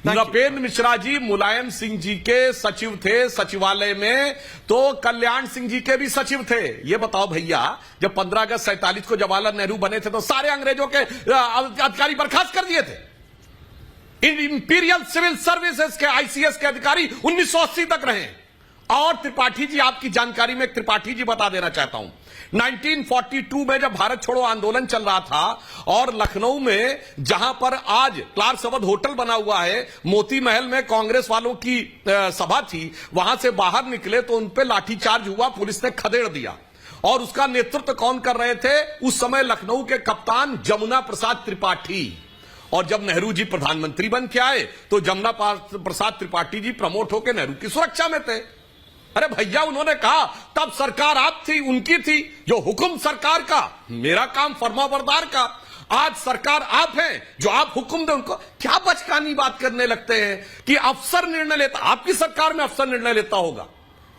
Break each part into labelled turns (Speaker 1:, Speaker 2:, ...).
Speaker 1: नृपेंद्र मिश्रा जी मुलायम सिंह जी के सचिव थे सचिवालय में, तो कल्याण सिंह जी के भी सचिव थे। ये बताओ भैया, जब 15 अगस्त 47 को जवाहरलाल नेहरू बने थे तो सारे अंग्रेजों के अधिकारी बर्खास्त कर दिए थे। इंपीरियल सिविल सर्विसेज के आईसीएस के अधिकारी 1980 तक रहे। और त्रिपाठी जी, आपकी जानकारी में त्रिपाठी जी बता देना चाहता हूं, 1942 में जब भारत छोड़ो आंदोलन चल रहा था और लखनऊ में जहां पर आज क्लार्क अवध होटल बना हुआ है, मोती महल में कांग्रेस वालों की सभा थी, वहां से बाहर निकले तो उन पे लाठीचार्ज हुआ, पुलिस ने खदेड़ दिया। और उसका नेतृत्व कौन कर रहे थे उस समय? लखनऊ के कप्तान जमुना प्रसाद त्रिपाठी। और जब नेहरू जी प्रधानमंत्री बन के आए तो जमुना प्रसाद त्रिपाठी जी प्रमोट होकर नेहरू की सुरक्षा में थे। अरे भैया, उन्होंने कहा तब सरकार आप थी, उनकी थी, जो हुक्म सरकार का, मेरा काम फरमाबरदार का। आज सरकार आप हैं, जो आप हुक्म दे उनको। क्या बचकानी बात करने लगते हैं कि अफसर निर्णय लेता? आपकी सरकार में अफसर निर्णय लेता होगा।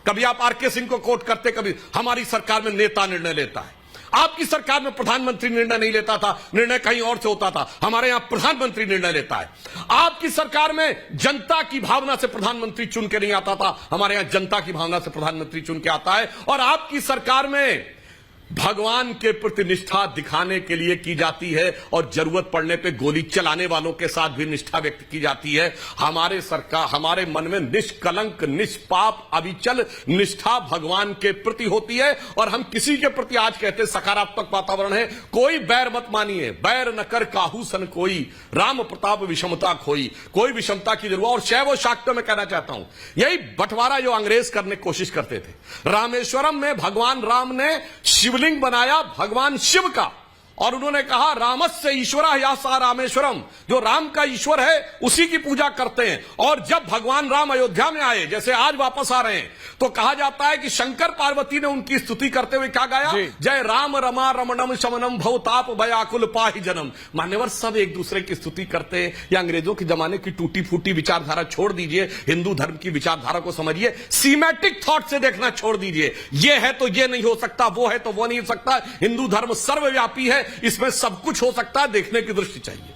Speaker 1: कभी आप आरके सिंह को कोट करते, कभी हमारी सरकार में नेता निर्णय लेता है। आपकी सरकार में प्रधानमंत्री निर्णय नहीं लेता था, निर्णय कहीं और से होता था। हमारे यहां प्रधानमंत्री निर्णय लेता है। आपकी सरकार में जनता की भावना से प्रधानमंत्री चुन के नहीं आता था, हमारे यहां जनता की भावना से प्रधानमंत्री चुन के आता है। और आपकी सरकार में भगवान के प्रति निष्ठा दिखाने के लिए की जाती है और जरूरत पड़ने पे गोली चलाने वालों के साथ भी निष्ठा व्यक्त की जाती है। हमारे सरकार, हमारे मन में निष्कलंक, निष्पाप, अविचल निष्ठा भगवान के प्रति होती है। और हम किसी के प्रति आज कहते सकारात्मक वातावरण है। कोई बैर मत मानिए, बैर न कर काहू सन कोई, राम प्रताप विषमता खोई। कोई विषमता की जरूरत। और शैव शाक्तों में कहना चाहता हूं, यही बंटवारा जो अंग्रेज करने की कोशिश करते थे। रामेश्वरम में भगवान राम ने शिवलिंग बनाया भगवान शिव का, और उन्होंने कहा रामस्य ईश्वरा या सा रामेश्वरम, जो राम का ईश्वर है उसी की पूजा करते हैं। और जब भगवान राम अयोध्या में आए, जैसे आज वापस आ रहे हैं, तो कहा जाता है कि शंकर पार्वती ने उनकी स्तुति करते हुए क्या गाया? जय राम रमा रमणम शमनम भवताप भयाकुल पाहि जन्म। मान्यवर सब एक दूसरे की स्तुति करते हैं। ये अंग्रेजों के जमाने की टूटी फूटी विचारधारा छोड़ दीजिए, हिंदू धर्म की विचारधारा को समझिए, सीमेटिक थॉट से देखना छोड़ दीजिए। ये है तो ये नहीं हो सकता, वो है तो वो नहीं हो सकता। हिंदू धर्म सर्वव्यापी है, इसमें सब कुछ हो सकता है, देखने की दृष्टि चाहिए।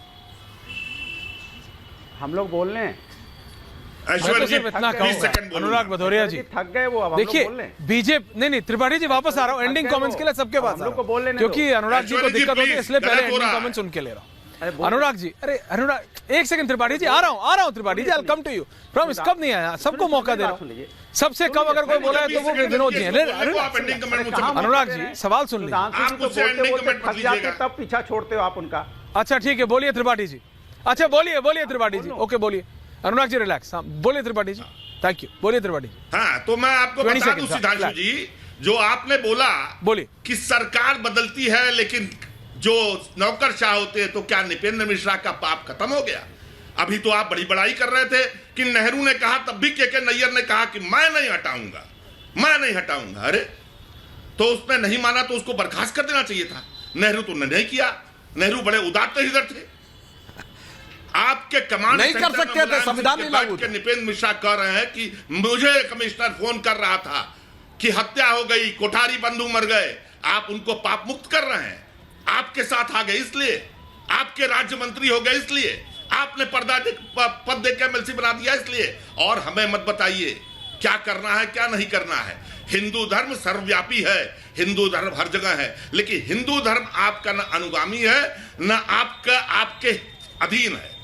Speaker 2: हम लोग बोल रहे हैं,
Speaker 3: अनुराग भदौरिया जी
Speaker 2: थक गए वो। अब
Speaker 3: देखिए बीजेपी नहीं, त्रिपाठी जी वापस आ रहा हूं एंडिंग कमेंट्स के लिए सबके पास, क्योंकि अनुराग जी को दिक्कत होती है, इसलिए पहले एंडिंग कमेंट्स उनके ले रहा हूं। अनुराग जी, अरे अनुराग एक सेकंड, त्रिपाठी जी आ रहा हूं Tripathi ji, I will come to you. Promise, कब नहीं आया, सबको मौका दे रहा हूं। सबसे कम अगर कोई बोला है तो वो विनोद जी है। अनुराग जी सवाल सुन लीजिए,
Speaker 2: तब पीछा छोड़ते हो आप उनका।
Speaker 3: अच्छा ठीक है, बोलिए त्रिपाठी जी। अच्छा बोलिए त्रिपाठी जी, ओके बोलिए। अनुराग जी रिलैक्स, बोलिए त्रिपाठी जी। थैंक यू, बोलिए त्रिपाठी जी।
Speaker 4: हाँ, तो मैं आपको बता दूं सिद्धांशु जी, जो आपने बोला
Speaker 3: बोलिए
Speaker 4: कि सरकार बदलती है लेकिन जो नौकरशाह होते हैं, तो क्या नृपेंद्र मिश्रा का पाप खत्म हो गया? अभी तो आप बड़ी बड़ाई कर रहे थे कि नेहरू ने कहा, तब भी के नैयर ने कहा कि मैं नहीं हटाऊंगा। अरे तो उसने नहीं माना तो उसको बर्खास्त कर देना चाहिए था। नेहरू तो नहीं किया। नेहरू बड़े उदात्त लीडर थे। आपके कमांड
Speaker 1: नहीं कर सकते थे, संविधान नहीं लागू था।
Speaker 4: नृपेंद्र मिश्रा कह रहे हैं कि मुझे कमिश्नर फोन कर रहा था कि हत्या हो गई, कोठारी बंधु मर गए। आप उनको पाप मुक्त कर रहे हैं। आपके साथ आ गए इसलिए, आपके राज्य मंत्री हो गए इसलिए, आपने पद दे के एमएलसी बना दिया इसलिए। और हमें मत बताइए क्या करना है क्या नहीं करना है। हिंदू धर्म सर्वव्यापी है, हिंदू धर्म हर जगह है, लेकिन हिंदू धर्म आपका न अनुगामी है न आपके अधीन है।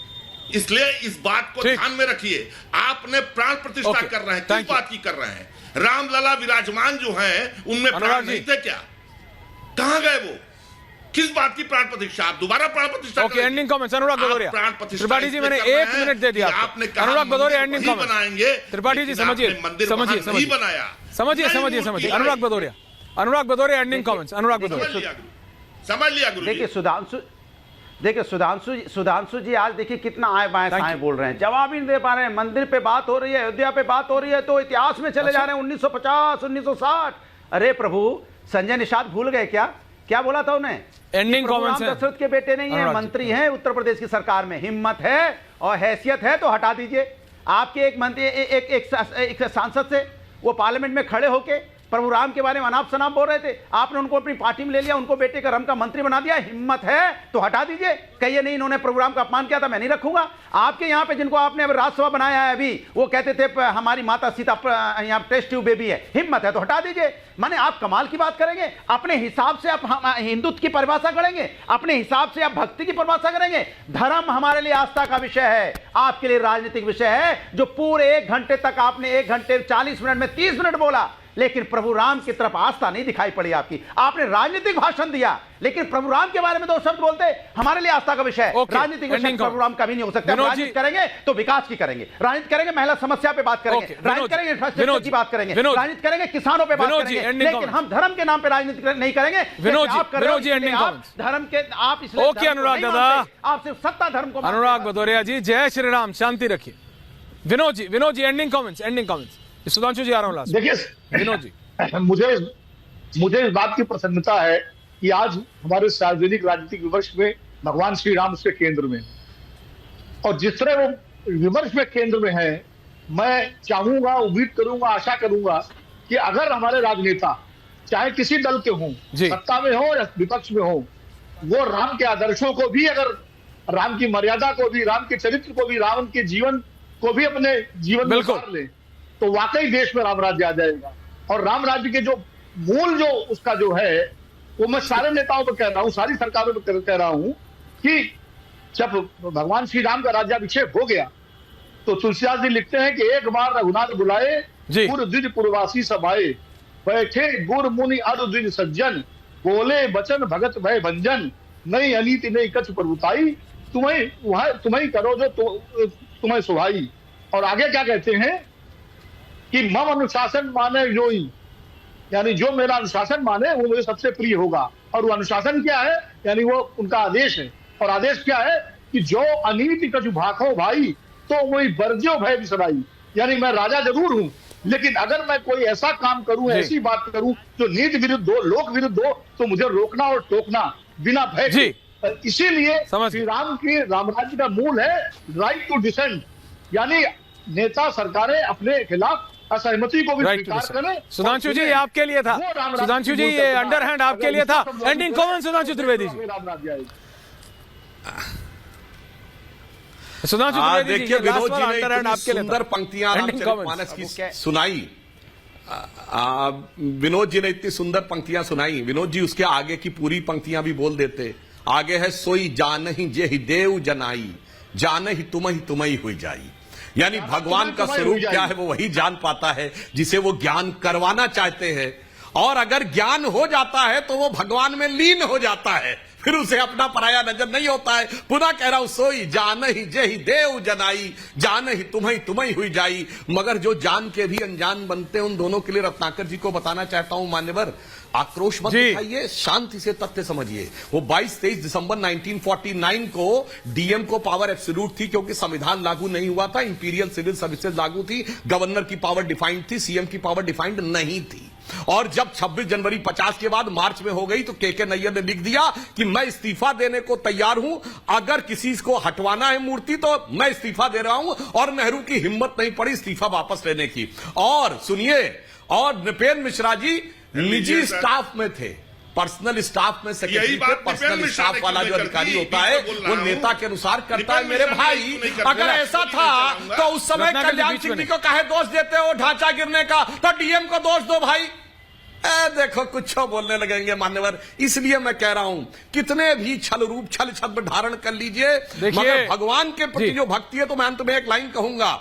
Speaker 4: इसलिए इस बात को ध्यान में रखिए। आपने प्राण प्रतिष्ठा कर रहे हैं, किस बात की कर रहे हैं? रामलला विराजमान जो हैं, उनमें प्राण नहीं थे क्या? कहां गए वो? किस बात की प्राण प्रतिष्ठा? आप दोबारा प्राण प्रतिष्ठा
Speaker 3: ओके, एंडिंग कमेंट्स अनुराग भदौरिया। त्रिपाठी जी मैंने 1 मिनट दे दिया आपने। अनुराग भदौरिया एंडिंग कमेंट बनाएंगे। त्रिपाठी जी समझिए अनुराग भदौरिया एंडिंग कमेंट्स। अनुराग भदौरिया
Speaker 4: समझ लिया गुरु।
Speaker 2: देखिए सुधांशु जी आज देखिए कितना आए बाएं साएं बोल रहे हैं, जवाब ही नहीं दे पा रहे हैं। मंदिर पे बात हो रही है, अयोध्या पे बात हो रही है तो इतिहास में चले जा रहे हैं 1950 1960। अरे प्रभु, संजय निषाद भूल गए क्या बोला था उन्हें?
Speaker 3: Ending comments.
Speaker 2: दशरथ के बेटे नहीं है, मंत्री हैं उत्तर प्रदेश की सरकार में। हिम्मत है और हैसियत है तो हटा दीजिए। आपके एक मंत्री एक सांसद से वो पार्लियामेंट में खड़े होके प्रभु राम के बारे में अनाप शनाप बोल रहे थे, आपने उनको अपनी पार्टी में ले लिया, उनको बेटे का रम का मंत्री बना दिया। हिम्मत है तो हटा दीजिए, कहिए नहीं इन्होंने प्रभु राम का अपमान किया था, मैं नहीं रखूंगा। आपके यहाँ पे जिनको आपने राज्यसभा बनाया है अभी, वो कहते थे हमारी माता सीता यहाँ टेस्ट ट्यूब बेबी है, हिम्मत है तो हटा दीजिए। माने आप कमाल की बात करेंगे, अपने हिसाब से आप हिंदुत्व की परिभाषा करेंगे, अपने हिसाब से आप भक्ति की परिभाषा करेंगे। धर्म हमारे लिए आस्था का विषय है, आपके लिए राजनीतिक विषय है। जो पूरे 1 घंटे तक आपने 1 घंटे 40 मिनट में 30 मिनट बोला, लेकिन प्रभु राम की तरफ आस्था नहीं दिखाई पड़ी आपकी। आपने राजनीतिक भाषण दिया, लेकिन प्रभु राम के बारे में 2 शब्द बोलते, हमारे लिए आस्था का विषय है। राजनीतिक विषय प्रभु राम का भी नहीं हो सकता। राजनीति करेंगे तो विकास की करेंगे, राजनीति करेंगे महिला समस्या पे बात करेंगे, राजनीति करेंगे इंफ्रास्ट्रक्चर की बात करेंगे, राजनीति करेंगे किसानों पे बात करेंगे, लेकिन हम धर्म के नाम पे राजनीति नहीं करेंगे। आप धर्म के आप इसलिए
Speaker 3: ओके अनुराग दादा,
Speaker 2: आप सिर्फ सत्ता धर्म को।
Speaker 3: अनुराग भदौरिया जी, जय श्री राम, शांति रखिए। Vinod ji ending comments. सुधांशु जी आ रहा हूं लास्ट।
Speaker 5: देखिए
Speaker 3: विनोद जी,
Speaker 5: मुझे इस बात की प्रसन्नता है कि आज हमारे सार्वजनिक राजनीतिक विमर्श में भगवान श्री राम उसके केंद्र में, और जिस तरह वो विमर्श में केंद्र में है, मैं चाहूंगा, उम्मीद करूंगा, आशा करूंगा कि अगर हमारे राजनेता चाहे किसी दल के हों, सत्ता में हो या विपक्ष में हो, वो राम के आदर्शों को भी, अगर राम की मर्यादा को भी, राम के चरित्र को भी, रावण के जीवन को भी अपने जीवन में उतार ले, तो वाकई देश में राम राज्य आ जाएगा। और राम राज्य के जो मूल जो उसका जो है, वो मैं सारे नेताओं को कह रहा हूं, सारी सरकारों को कह रहा हूं कि जब भगवान श्री राम का राज्याभिषेक हो गया तो तुलसीदास जी लिखते हैं कि एक बार रघुनाथ बुलाए, गुर द्विज पुरवासी सभाए, बैठे गुर मुनि अरु द्विज सज्जन, बोले बचन भगत भय भंजन, नहीं अनीति नहीं कछ प्रभुताई, तुम्हें करो जो तुम्हें सुहाई। और आगे क्या कहते हैं कि मम अनुशासन माने जोई, यानी जो मेरा अनुशासन माने वो मुझे सबसे प्रिय होगा। और वो अनुशासन क्या है, यानी वो उनका आदेश है। और आदेश क्या है कि जो अनीति कछु भाखो भाई, तो वही बरजो भय बिसराई, यानी मैं राजा जरूर हूं, लेकिन अगर मैं कोई ऐसा काम करूं, ऐसी बात करूं जो नीति विरुद्ध हो, लोक विरुद्ध हो, तो मुझे रोकना और टोकना बिना भय के। इसीलिए श्री राम की राम राज्य का मूल है राइट टू डिसेंट, यानी नेता सरकारें अपने खिलाफ असहमति को भी स्वीकार करें।
Speaker 3: सुधांशु जी आपके लिए था, सुधांशु जी ये अंडरहैंड आपके लिए था। Ending comment Sudhanshu Trivedi ji. सुधांशु त्रिवेदी जी,
Speaker 1: देखिए विनोद जी ने इतनी सुंदर पंक्तियां रामचरितमानस की सुनाई, विनोद जी ने इतनी सुंदर पंक्तियां सुनाई, विनोद जी उसके आगे की पूरी पंक्तियां भी बोल देते। आगे है सोई जानहि जेहि देव जनाई, जानहि तुम्हि हुई जाई, यानी भगवान का स्वरूप क्या है वो वही जान पाता है जिसे वो ज्ञान करवाना चाहते हैं। और अगर ज्ञान हो जाता है तो वो भगवान में लीन हो जाता है, फिर उसे अपना पराया नजर नहीं होता है। पुनः कह रहा हूं, सोई जानहि जेहि देव जनाई, जानहि तुम्हि हुई जाई। मगर जो जान के भी अनजान बनते हैं, उन दोनों के लिए रत्नाकर जी को बताना चाहता हूं, मान्यवर आक्रोश मत दिखाइए, शांति से तथ्य समझिए। वो 22-23 दिसंबर 1949 को डीएम को पावर एब्सोल्यूट थी, क्योंकि संविधान लागू नहीं हुआ था, इंपीरियल सिविल सर्विसेज लागू थी, गवर्नर की पावर डिफाइंड थी, सीएम की पावर डिफाइंड नहीं थी। और जब 26 जनवरी 50 के बाद मार्च में हो गई, तो के नैयर ने लिख दिया कि मैं इस्तीफा देने को तैयार हूं, अगर किसी को हटवाना है मूर्ति तो मैं इस्तीफा दे रहा हूं। और नेहरू की हिम्मत नहीं पड़ी इस्तीफा वापस लेने की। और सुनिए, और नृपेंद्र मिश्रा जी निजी स्टाफ में थे, पर्सनल स्टाफ में सेक्रेटरी थे। पर्सनल स्टाफ वाला जो अधिकारी होता है वो नेता के अनुसार करता है। मेरे भाई, अगर ऐसा था तो उस समय कल्याण सिंह जी को काहे दोष देते हो ढांचा गिरने का, तो डीएम को दोष दो भाई। देखो कुछ बोलने लगेंगे मान्यवर, इसलिए मैं कह रहा हूं कितने भी छल रूप छल छद्म धारण कर लीजिए, मगर भगवान के प्रति जो भक्ति है, तो मैं अंत में एक लाइन कहूंगा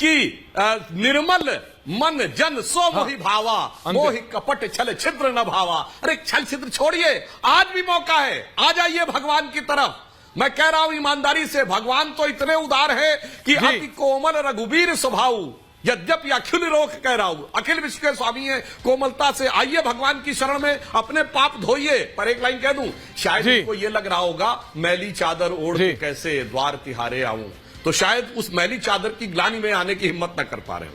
Speaker 1: कि निर्मल मन जन सो मोहि भावा, मोहि कपट छल छिद्र न भावा। अरे छल छिद्र छोड़िए, आज भी मौका है, आ जाइए भगवान की तरफ। मैं कह रहा हूं ईमानदारी से, भगवान तो इतने उदार है कि अति कोमल रघुबीर स्वभाव, यद्यपि अखिल रोक कह रहा हूं, अखिल विश्व के स्वामी है, कोमलता से आइए भगवान की शरण में, अपने पाप धोइए। पर एक लाइन कह दूं, शायद उनको ये लग रहा होगा मैली चादर ओढ़ के कैसे द्वार तिहारे आऊं, तो शायद उस मैली चादर की ग्लानि में आने की हिम्मत न कर पा रहे हो।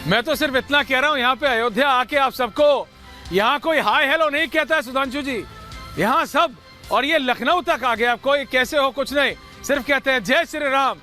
Speaker 3: मैं तो सिर्फ इतना कह रहा हूं, यहां पे अयोध्या आके आप सबको, यहां कोई हाय हेलो नहीं कहता है सुधांशु जी, यहां सब, और ये लखनऊ तक आ गया, कोई कैसे हो कुछ नहीं, सिर्फ कहते हैं जय श्री राम।